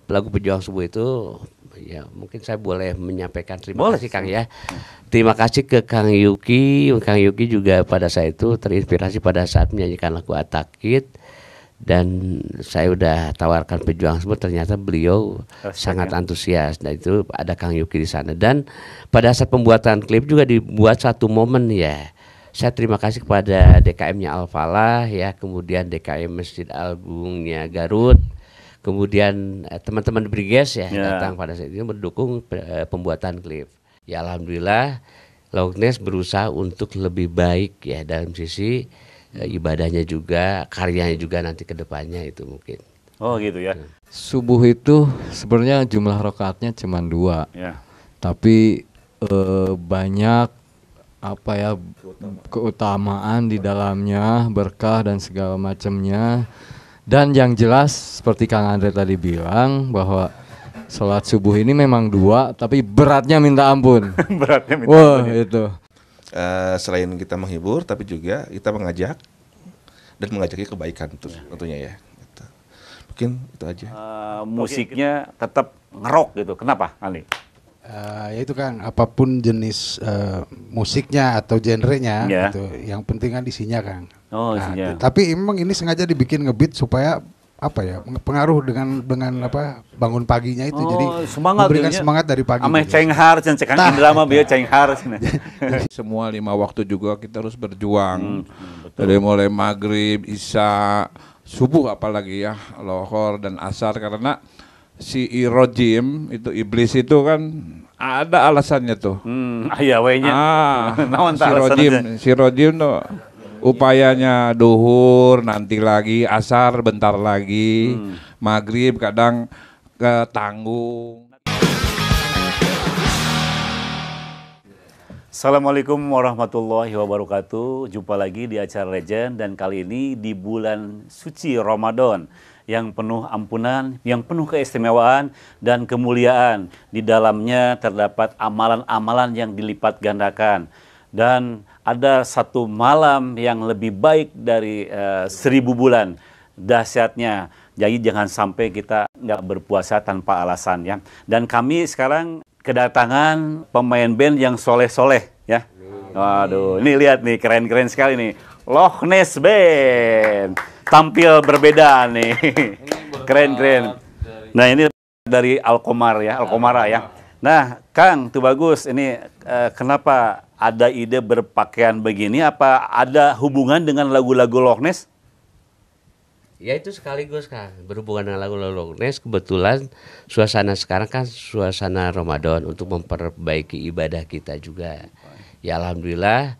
lagu Pejuang Subuh itu ya mungkin saya boleh menyampaikan terima kasih Kang ya. Terima kasih ke Kang Yuki. Kang Yuki juga pada saat itu terinspirasi pada saat menyanyikan lagu Atakit. Dan saya udah tawarkan Pejuang Subuh, ternyata beliau sangat antusias, dan itu ada Kang Yuki di sana. Dan pada saat pembuatan klip juga dibuat satu momen ya. Saya terima kasih kepada DKM-nya Al-Falah ya, kemudian DKM Masjid Agungnya Garut, kemudian teman-teman Briges ya datang pada saat itu mendukung pembuatan klip. Ya alhamdulillah Loughness berusaha untuk lebih baik ya dalam sisi ibadahnya juga, karyanya juga nanti ke depannya itu mungkin. Oh gitu ya. Subuh itu sebenarnya jumlah rakaatnya cuma 2. Ya. Tapi banyak apa ya keutamaan di dalamnya, berkah dan segala macamnya. Dan yang jelas seperti Kang Andre tadi bilang bahwa sholat subuh ini memang 2 tapi beratnya minta ampun. Beratnya minta wah ampun. Itu. Selain kita menghibur, tapi juga kita mengajak dan mengajaknya kebaikan tentunya ya. Gitu. Mungkin itu aja. Musiknya tetap ngerok gitu. Kenapa, Ali? Ya itu Kang, apapun jenis musiknya atau genrenya, gitu, yang penting kan isinya Kang. Oh, isinya. Tapi emang ini sengaja dibikin ngebeat supaya apa ya, pengaruh dengan apa bangun paginya itu, jadi semangat memberikan semangat dari pagi. Ame cenghar, cengcekan indra mah bieu cenghar. Semua 5 waktu juga kita harus berjuang. Dari mulai maghrib, isya, subuh apalagi ya, lohor dan asar, karena si irojim itu iblis itu kan ada alasannya tuh. Iya wenya. Si rojim tuh upayanya duhur, nanti lagi asar bentar lagi, maghrib kadang ke tanggung. Assalamualaikum warahmatullahi wabarakatuh. Jumpa lagi di acara Legend, dan kali ini di bulan suci Ramadan yang penuh ampunan, yang penuh keistimewaan dan kemuliaan. Di dalamnya terdapat amalan-amalan yang dilipat gandakan. Dan ada satu malam yang lebih baik dari 1000 bulan. Dahsyatnya, jadi jangan sampai kita nggak berpuasa tanpa alasan ya. Dan kami sekarang kedatangan pemain band yang soleh-soleh ya. Waduh, ini lihat nih, keren-keren sekali nih. Loughness Band. Tampil berbeda nih. Keren-keren. Nah, ini dari Alkomar ya, Alkomara ya. Nah, Kang, tuh bagus. Ini kenapa ada ide berpakaian begini? Apa ada hubungan dengan lagu-lagu Loughness? Ya itu sekaligus Kang, berhubungan dengan lagu Loughness. Kebetulan suasana sekarang kan suasana Ramadan untuk memperbaiki ibadah kita juga. Ya alhamdulillah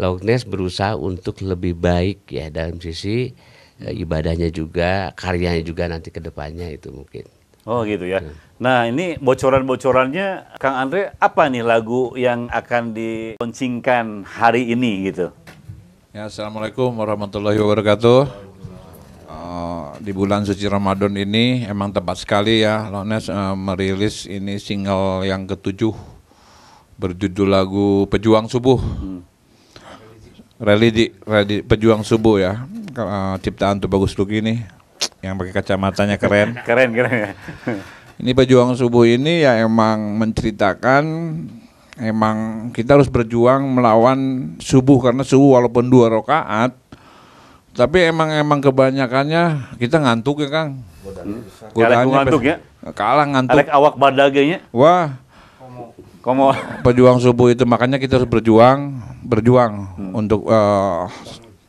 Loughness berusaha untuk lebih baik ya dalam sisi ibadahnya juga, karyanya juga nanti ke depannya itu mungkin. Oh gitu ya. Nah ini bocoran-bocorannya Kang Andre, apa nih lagu yang akan dilaunchingkan hari ini gitu? Ya, Assalamualaikum warahmatullahi wabarakatuh. Di bulan suci Ramadan ini emang tepat sekali ya Loughness merilis ini single yang ke-7 berjudul lagu Pejuang Subuh. Religi Pejuang Subuh ya. Ciptaan tuh bagus Luki nih yang pakai kacamatanya keren. Keren ya. Ini Pejuang Subuh ini ya emang menceritakan emang kita harus berjuang melawan subuh, karena subuh walaupun 2 rakaat tapi emang kebanyakannya kita ngantuk ya Kang. Ngantuk ya. Kalah ngantuk. Arek awak badagenya. Wah. Komo. Pejuang subuh itu makanya kita harus berjuang untuk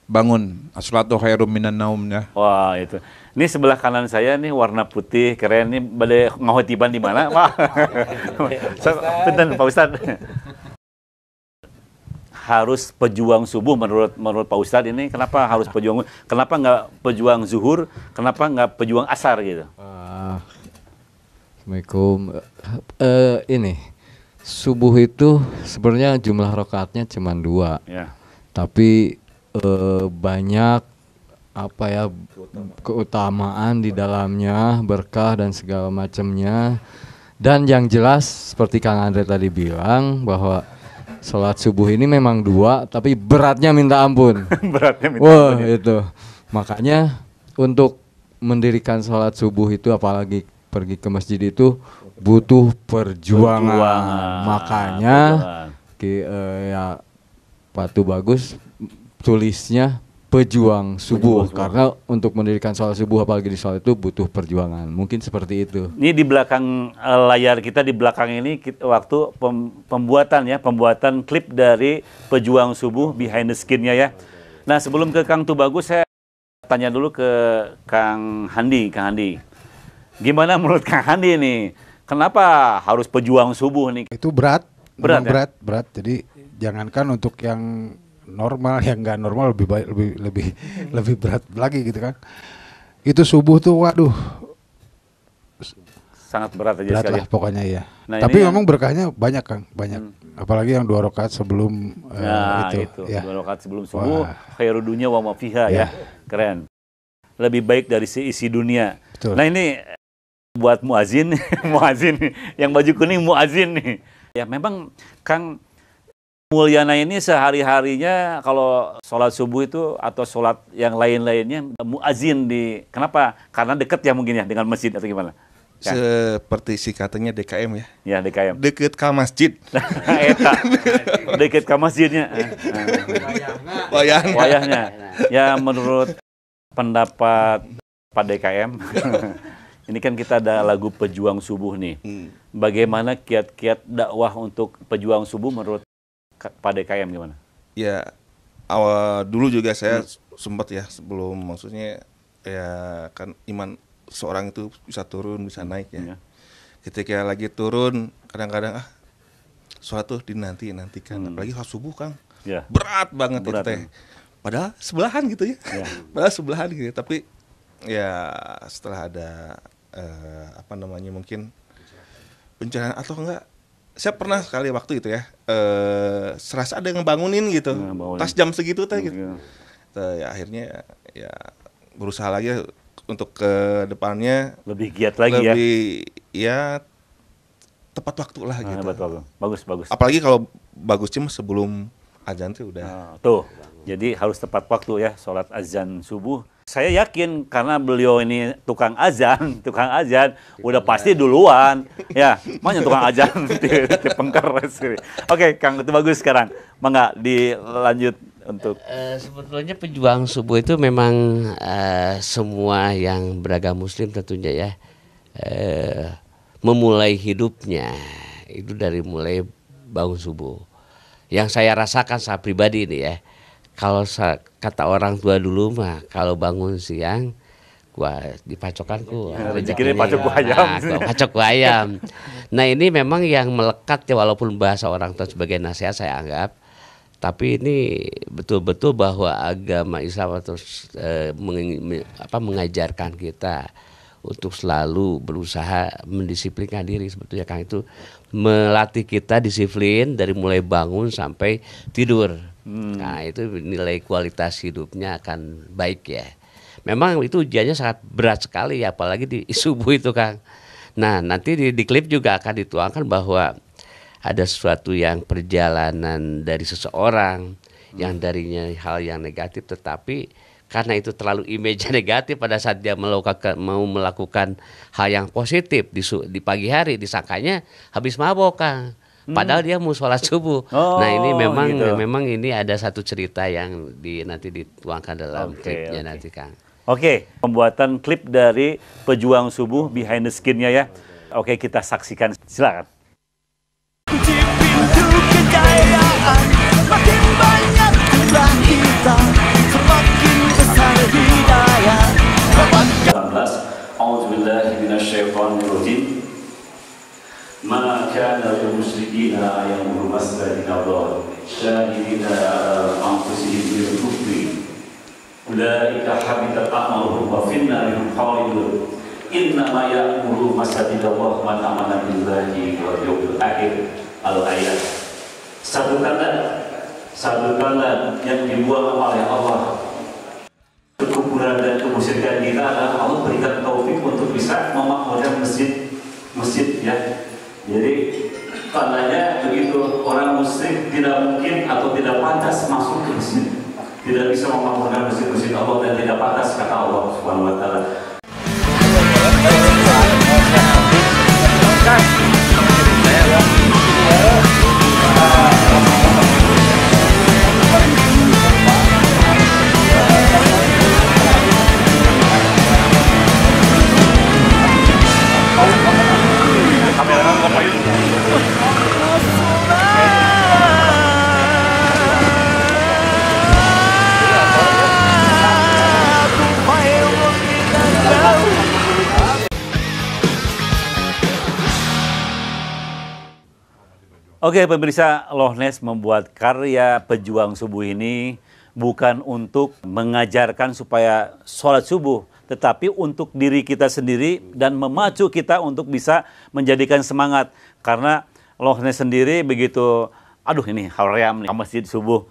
bangun. As-salatu khairum minan naum ya. Wah, itu. Ini sebelah kanan saya nih warna putih, keren. Ini badai ngahotiban di mana? Wah. Punten Pak Ustadz. Harus pejuang subuh menurut Pak Ustadz ini, kenapa harus pejuang? Kenapa nggak pejuang zuhur? Kenapa nggak pejuang asar gitu? Assalamualaikum. Ini subuh itu sebenarnya jumlah rakaatnya cuma 2. Ya. Tapi banyak apa ya keutamaan di dalamnya, berkah dan segala macamnya. Dan yang jelas seperti Kang Andre tadi bilang bahwa sholat subuh ini memang 2 tapi beratnya minta ampun. Beratnya minta ampun. Ya. Itu makanya untuk mendirikan sholat subuh itu, apalagi pergi ke masjid itu butuh perjuangan. Makanya ya Pak Tubagus tulisnya pejuang subuh, karena untuk mendirikan sholat subuh apalagi di sholat itu butuh perjuangan. Mungkin seperti itu. Ini di belakang layar kita, di belakang ini waktu pembuatan klip dari pejuang subuh behind the scene-nya ya. Nah, sebelum ke Kang Tubagus, saya tanya dulu ke Kang Handi. Gimana menurut Kang Handi nih? Kenapa harus pejuang subuh nih? Itu berat. Berat, ya? berat. Jadi jangankan untuk yang normal, yang nggak normal lebih berat lagi gitu kan. Itu subuh tuh, waduh, sangat berat aja berat sekali. lah pokoknya ya. Nah, tapi memang berkahnya banyak Kang, banyak. Apalagi yang 2 rakaat sebelum itu. Ya. 2 rakaat sebelum subuh, khairu dunya wa ma fiha ya. Keren. Lebih baik dari isi dunia. Betul. Nah, ini buat muazin, yang baju kuning muazin nih. Ya memang Kang Mulyana ini sehari-harinya kalau sholat subuh itu atau sholat yang lain-lainnya muazin di, kenapa? Karena dekat ya mungkin ya dengan masjid atau gimana? Kan? Seperti singkatannya DKM ya. Ya DKM. Deket ke masjid. Deket ke masjidnya. Wayahnya. Ya menurut pendapat Pak DKM, ini kan kita ada lagu pejuang subuh nih. Bagaimana kiat-kiat dakwah untuk pejuang subuh menurut Pak DKM gimana? Ya, awal dulu juga saya sempat ya, sebelum maksudnya ya kan iman seorang itu bisa turun, bisa naik ya. Ketika lagi turun, kadang-kadang sholat tuh dinantikan, apalagi sholat subuh Kang. Ya. Berat banget itu teh. Padahal sebelahan gitu ya. Padahal sebelahan gitu, tapi ya setelah ada mungkin bencana atau enggak, saya pernah sekali waktu itu ya, serasa ada yang ngebangunin gitu, pas jam segitu teh gitu. Ya, akhirnya ya berusaha lagi untuk ke depannya lebih giat lagi ya. Lebih ya tepat waktu lah gitu. Bagus. Apalagi kalau bagusnya sebelum azan tuh udah. Tuh. Jadi harus tepat waktu ya sholat azan subuh. Saya yakin karena beliau ini tukang azan udah pasti duluan. Ya, makanya tukang azan di Pengker. Oke, Kang, itu bagus sekarang. Mangga dilanjut untuk sebetulnya pejuang subuh itu memang semua yang beragama muslim tentunya ya memulai hidupnya itu dari mulai bangun subuh. Yang saya rasakan saya pribadi ini ya, kalau kata orang tua dulu mah kalau bangun siang gua dipacokan rezekinya pacok ku ayam. Pacok ku ayam. Nah, ini memang yang melekat ya, walaupun bahasa orang tua sebagai nasihat saya anggap, tapi ini betul-betul bahwa agama Islam terus mengajarkan kita untuk selalu berusaha mendisiplinkan diri. Sebetulnya Kang, itu melatih kita disiplin dari mulai bangun sampai tidur. Nah, itu nilai kualitas hidupnya akan baik ya. Memang itu ujiannya sangat berat sekali ya, apalagi di subuh itu Kang. Nah, nanti di klip juga akan dituangkan bahwa ada sesuatu yang perjalanan dari seseorang yang darinya hal yang negatif, tetapi karena itu terlalu image negatif pada saat dia mau melakukan hal yang positif di pagi hari, disangkanya habis mabok Kang. Padahal dia mau sholat subuh. Nah, ini memang ini ada satu cerita yang nanti dituangkan dalam klipnya nanti Kang. Oke, pembuatan klip dari pejuang subuh behind the scene-nya ya. Oke, kita saksikan. Silakan. Di pintu kejayaan, makin banyak jumlah kita, semakin besar hidayah. 18. A'udzubillahi minasyaitonirrajim. Ma kana lil musyrikina ya'muru masjidallah syahidina anfusihim bil kufri. Ulaika habitat a'maluhum wa finna minhum khalidun. Innama ya'muru masjidallah man amana billahi wal yawmil akhir. Al-ayat. Satu tanda yang dibuang oleh Allah kekufuran dan kemusyrikan kita adalah Allah berikan taufik untuk bisa memakmurkan masjid ya. Jadi tandanya begitu, orang musyrik tidak mungkin atau tidak pantas masuk ke masjid, tidak bisa memakmurkan masjid Allah dan tidak pantas kata Allah Subhanahu wa taala. Oke pemirsa, Lohness membuat karya pejuang subuh ini bukan untuk mengajarkan supaya sholat subuh, tetapi untuk diri kita sendiri dan memacu kita untuk bisa menjadikan semangat. Karena Lohness sendiri begitu, aduh ini haram nih, masjid subuh.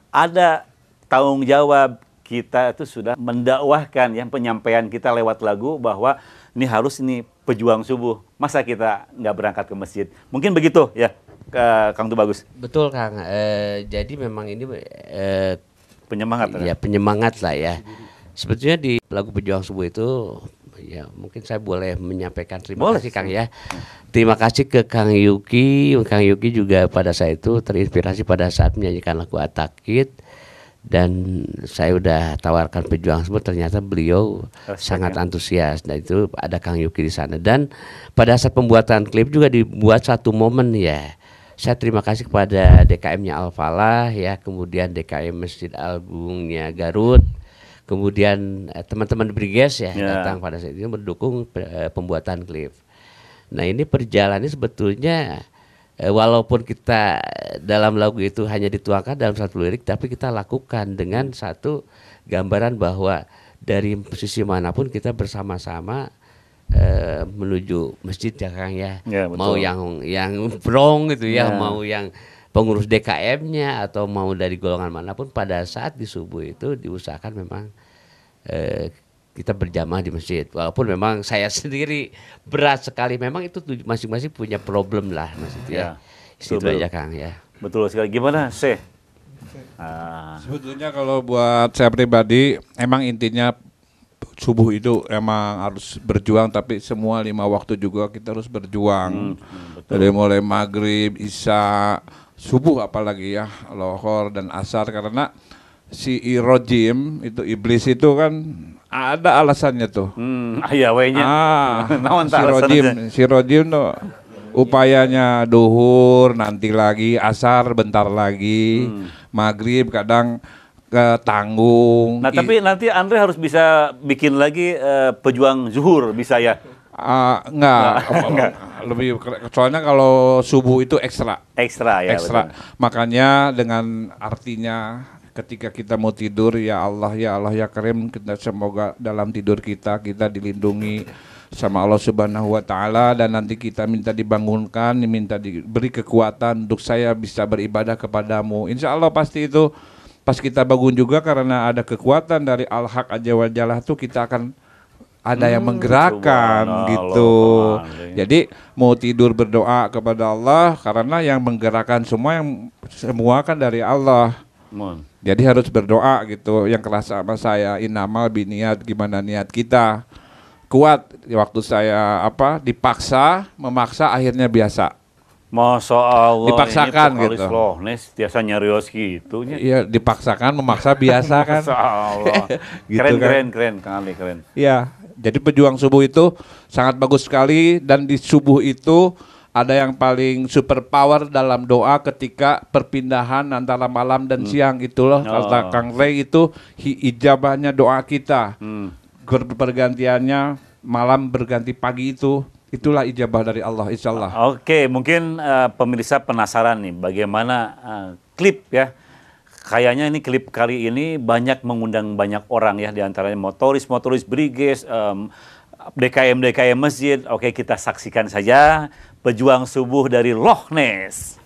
Ada tanggung jawab kita itu sudah mendakwahkan yang penyampaian kita lewat lagu bahwa ini harus ini pejuang subuh. Masa kita nggak berangkat ke masjid? Mungkin begitu ya, Kang Tubagus. Betul Kang. Jadi memang ini Penyemangat. ya penyemangat lah ya. Sebetulnya di lagu pejuang subuh itu ya mungkin saya boleh menyampaikan terima kasih Kang ya. Terima kasih ke Kang Yuki. Kang Yuki juga pada saat itu terinspirasi pada saat menyanyikan lagu Atakid. Dan saya udah tawarkan pejuang subuh, ternyata beliau sangat antusias, dan itu ada Kang Yuki di sana. Dan pada saat pembuatan klip juga dibuat satu momen ya. Saya terima kasih kepada DKM-nya Al-Falah ya, kemudian DKM Masjid Al-Agungnya Garut, kemudian teman-teman Briges ya datang pada saat itu mendukung pembuatan klip. Nah ini perjalanannya sebetulnya walaupun kita dalam lagu itu hanya dituangkan dalam satu lirik, tapi kita lakukan dengan satu gambaran bahwa dari sisi manapun kita bersama-sama menuju masjid ya Kang ya. Mau yang brong gitu ya, mau yang pengurus DKM-nya atau mau dari golongan manapun, pada saat di subuh itu diusahakan memang kita berjamaah di masjid. Walaupun memang saya sendiri berat sekali, memang itu masing-masing punya problem lah maksudnya. Ya. Itu aja Kang ya. Betul sekali. Gimana Syekh? Sebetulnya kalau buat saya pribadi, emang intinya subuh itu emang harus berjuang, tapi semua 5 waktu juga kita harus berjuang. Dari mulai maghrib, isya, subuh apalagi ya, lohor dan asar, karena si irojim itu iblis itu kan ada alasannya tuh. Si rojim tuh upayanya duhur, nanti lagi asar, bentar lagi maghrib, kadang tanggung. Nah tapi nanti Andre harus bisa bikin lagi pejuang zuhur, bisa ya? Enggak. Lebih soalnya kalau subuh itu ekstra ya. Ekstra. Betul. Makanya dengan artinya ketika kita mau tidur, ya Allah ya Karim, kita semoga dalam tidur kita dilindungi sama Allah Subhanahu wa taala, dan nanti kita minta dibangunkan, minta diberi kekuatan untuk saya bisa beribadah kepadamu. Insya Allah pasti itu pas kita bangun juga, karena ada kekuatan dari Al-Haq Azza wa Jalla tuh, kita akan ada yang menggerakkan gitu. Jadi mau tidur berdoa kepada Allah, karena yang menggerakkan semua kan dari Allah. Jadi harus berdoa gitu. Yang keras sama saya, inamal biniat, gimana niat kita. Kuat waktu saya memaksa akhirnya biasa. Masya Allah, dipaksakan gitu. Lohness biasa nyarios gitu. Iya, dipaksakan, memaksa biasa kan. Masya Allah. Gitu keren, Kang Ali, keren. Iya, jadi pejuang subuh itu sangat bagus sekali, dan di subuh itu ada yang paling super power dalam doa ketika perpindahan antara malam dan siang itu loh. Kata Kang Rey itu ijabahnya doa kita. Pergantiannya malam berganti pagi itulah ijabah dari Allah, insyaallah. Oke, mungkin pemirsa penasaran nih bagaimana klip ya. Kayaknya ini klip kali ini banyak mengundang banyak orang ya, diantaranya motoris Briges, DKM masjid. Oke, kita saksikan saja pejuang subuh dari Lohness.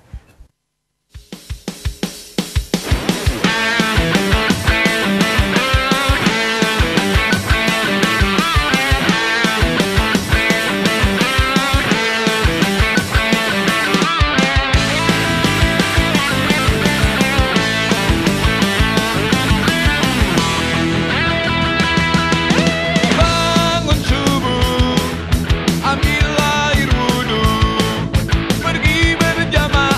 Ambil air wudu, pergi berjamaah.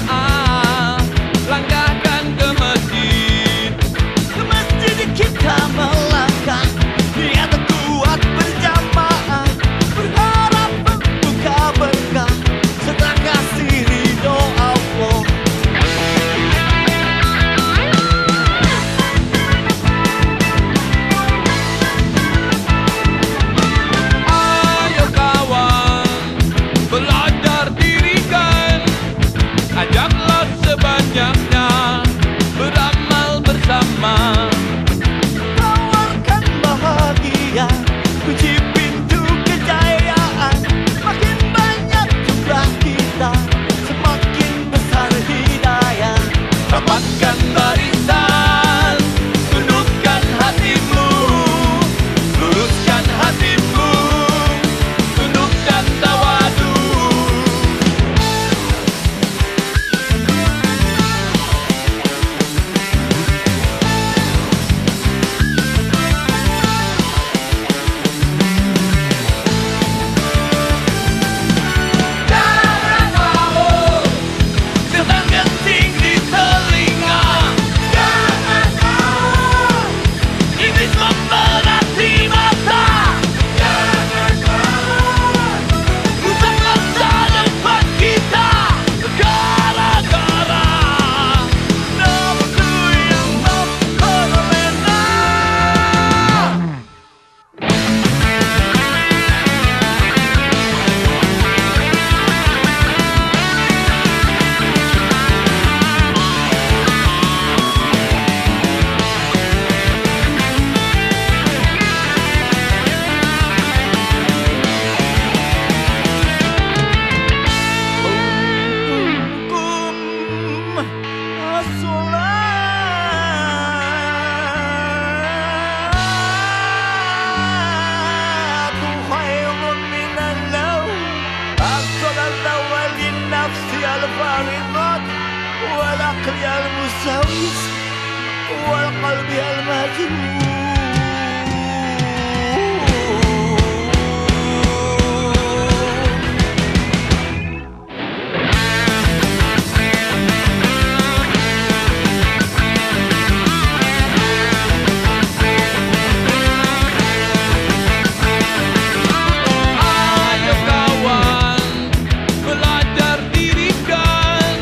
المسوس والقلب المجروح. Ayo kawan, belajar dirikan,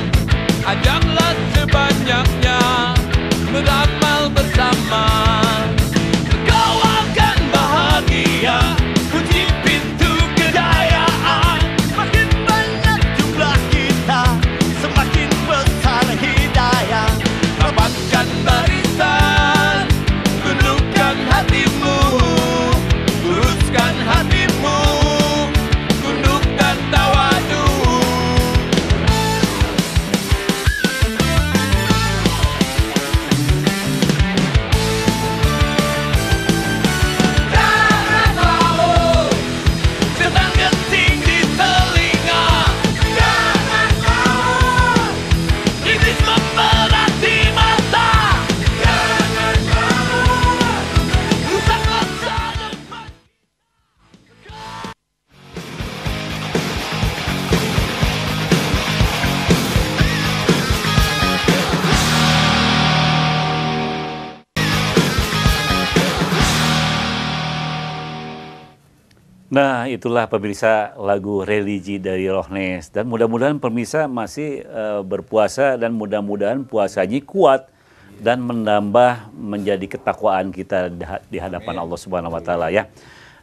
ajaklah sebanyaknya, beramal bersama. Kau akan bahagia, kunci pintu kejayaan. Makin banyak jumlah kita, semakin besar hidayah. Rapatkan barisan, tundukkan hatimu, luruskan hatimu, tunduk dan tawadu. Jangan mau setan genting di telinga. Jangan mau iblis memerhati mata. Jangan mau rusak masa depan. Nah, itulah pemirsa lagu religi dari Rohnes. Dan mudah-mudahan pemirsa masih berpuasa dan mudah-mudahan puasanya kuat dan menambah menjadi ketakwaan kita di hadapan Allah Subhanahu wa taala ya.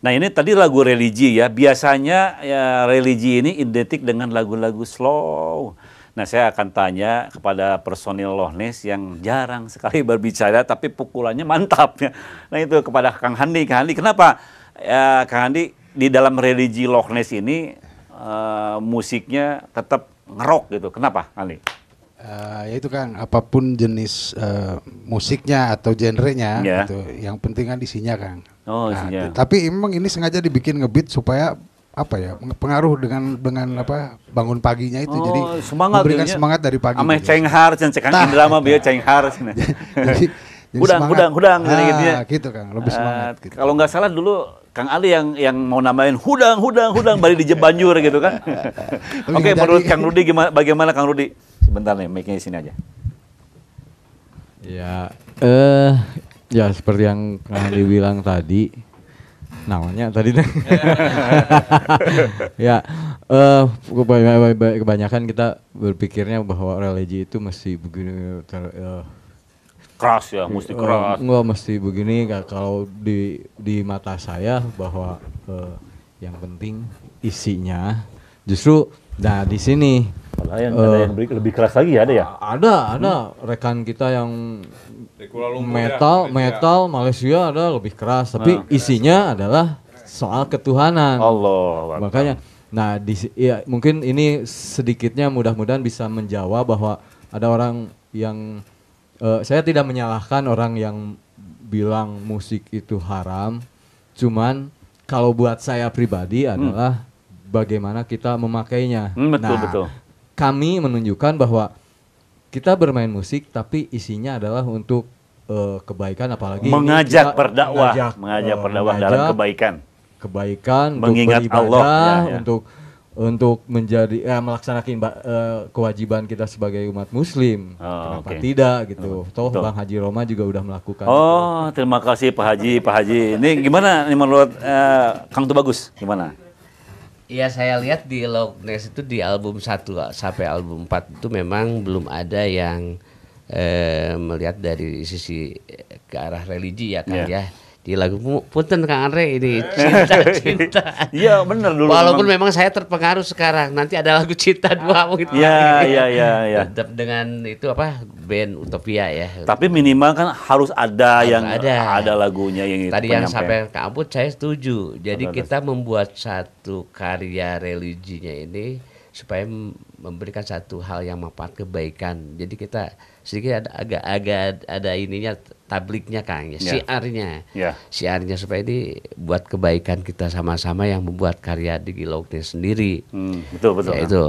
Nah, ini tadi lagu religi ya. Biasanya ya religi ini identik dengan lagu-lagu slow. Nah, saya akan tanya kepada personil Rohnes yang jarang sekali berbicara tapi pukulannya mantap ya. Nah, itu kepada Kang Handi. Kang Handi, kenapa ya Kang Handi di dalam religi Rohnes ini musiknya tetap ngerok gitu? Kenapa, Handi? Ya itu Kang, apapun jenis musiknya atau genrenya, Ya. gitu, yang penting kan isinya Kang. Oh, isinya. Tapi emang ini sengaja dibikin ngebeat supaya apa ya, pengaruh dengan apa bangun paginya itu, jadi semangat memberikan jadinya. semangat dari pagi. Ame gitu. cenghar, Kang Indra mah bieu cenghar. Jadi Hudang, gitu ya. gitu Kang, lebih semangat. Gitu. Kalau nggak salah dulu Kang Ali yang mau namain hudang balik di Jebanjur gitu kan. Oke, menurut Kang Rudi bagaimana Kang Rudi? Sebentar nih, mic-nya di sini aja. Ya, ya seperti yang Kang Ali bilang tadi, namanya tadi ya, kebanyakan kita berpikirnya bahwa religi itu mesti begini, Keras ya, mesti keras. Enggak mesti begini. Kalau di mata saya bahwa yang penting isinya. Justru, nah di sini. Padahal ada yang lebih keras lagi ada ya? Ada rekan kita yang metal Malaysia ada lebih keras, tapi isinya adalah soal ketuhanan. Allah. Makanya, nah ya, mungkin ini sedikitnya mudah-mudahan bisa menjawab bahwa ada orang yang saya tidak menyalahkan orang yang bilang musik itu haram, cuman kalau buat saya pribadi adalah bagaimana kita memakainya. Betul. Kami menunjukkan bahwa kita bermain musik tapi isinya adalah untuk kebaikan, apalagi mengajak berdakwah dalam kebaikan, mengingat beribadah, Allah ya. untuk menjadi melaksanakan kewajiban kita sebagai umat muslim. Kenapa tidak gitu? Toh Bang Haji Roma juga udah melakukan itu. Terima kasih Pak Haji. Ini gimana nih menurut Kang Tubagus? Gimana? Iya, saya lihat di Rohnes itu di album 1 sampai album 4 itu memang belum ada yang melihat dari sisi ke arah religi ya Kang ya. Di lagu punten Kang Andre ini cinta. Iya benar dulu. Walaupun memang saya terpengaruh sekarang, nanti ada lagu cinta 2 gitu. Iya. Tetap dengan itu apa band Utopia ya. Tapi minimal kan harus ada ada lagunya yang tadi yang sampai ke Amput saya setuju. Jadi kita membuat satu karya religinya ini supaya memberikan satu hal yang manfaat kebaikan. Jadi kita sedikit agak ada ininya tabliknya Kang ya, siarnya supaya ini buat kebaikan kita sama-sama yang membuat karya di Rohnes sendiri. Betul. Ya, itu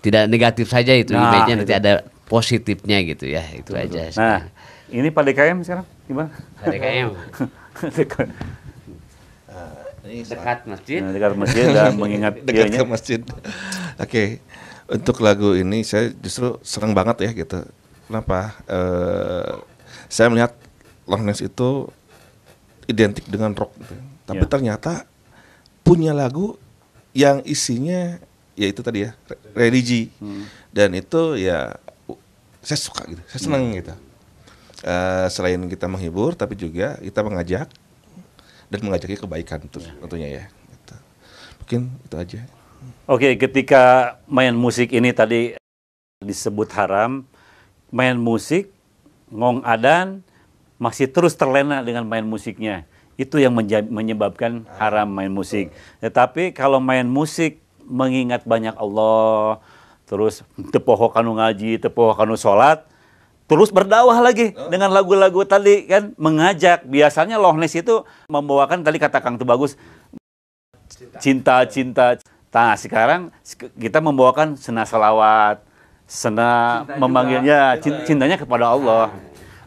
tidak negatif saja itu, image-nya nanti ada positifnya gitu ya, itu aja. Nah, ini Pak DKM sekarang gimana? DKM Ini dekat masjid. Nah, dekat masjid dan mengingat dekat dianya. ke masjid. Oke, untuk lagu ini saya justru senang banget ya gitu. Kenapa? Saya melihat Loch Ness itu identik dengan rock gitu. Tapi Ya. ternyata punya lagu yang isinya ya itu tadi ya religi. Dan itu ya saya suka gitu, saya senang gitu. Selain kita menghibur, tapi juga kita mengajak dan mengajaknya kebaikan tentunya ya. Gitu. Mungkin itu aja. Oke, ketika main musik ini tadi disebut haram, main musik, ngong adan, masih terus terlena dengan main musiknya. Itu yang menyebabkan haram main musik. Tetapi kalau main musik mengingat banyak Allah, terus tepoho kanu ngaji, tepoho kanu sholat, terus berdakwah lagi dengan lagu-lagu tadi kan, mengajak. Biasanya Loch Ness itu membawakan tadi kata Kang Tu Bagus, cinta. Nah, sekarang kita membawakan sena salawat, sena memanggilnya cintanya kepada Allah.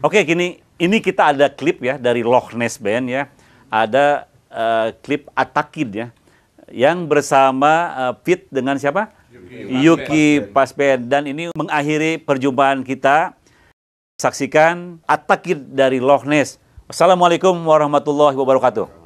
Oke, ini kita ada klip ya dari Loch Ness Band ya. Ada klip Atakid ya, yang bersama Fit dengan siapa? Yuki Pasben. Dan ini mengakhiri perjumpaan kita. Saksikan Atakid dari Loch Ness. Wassalamualaikum warahmatullahi wabarakatuh.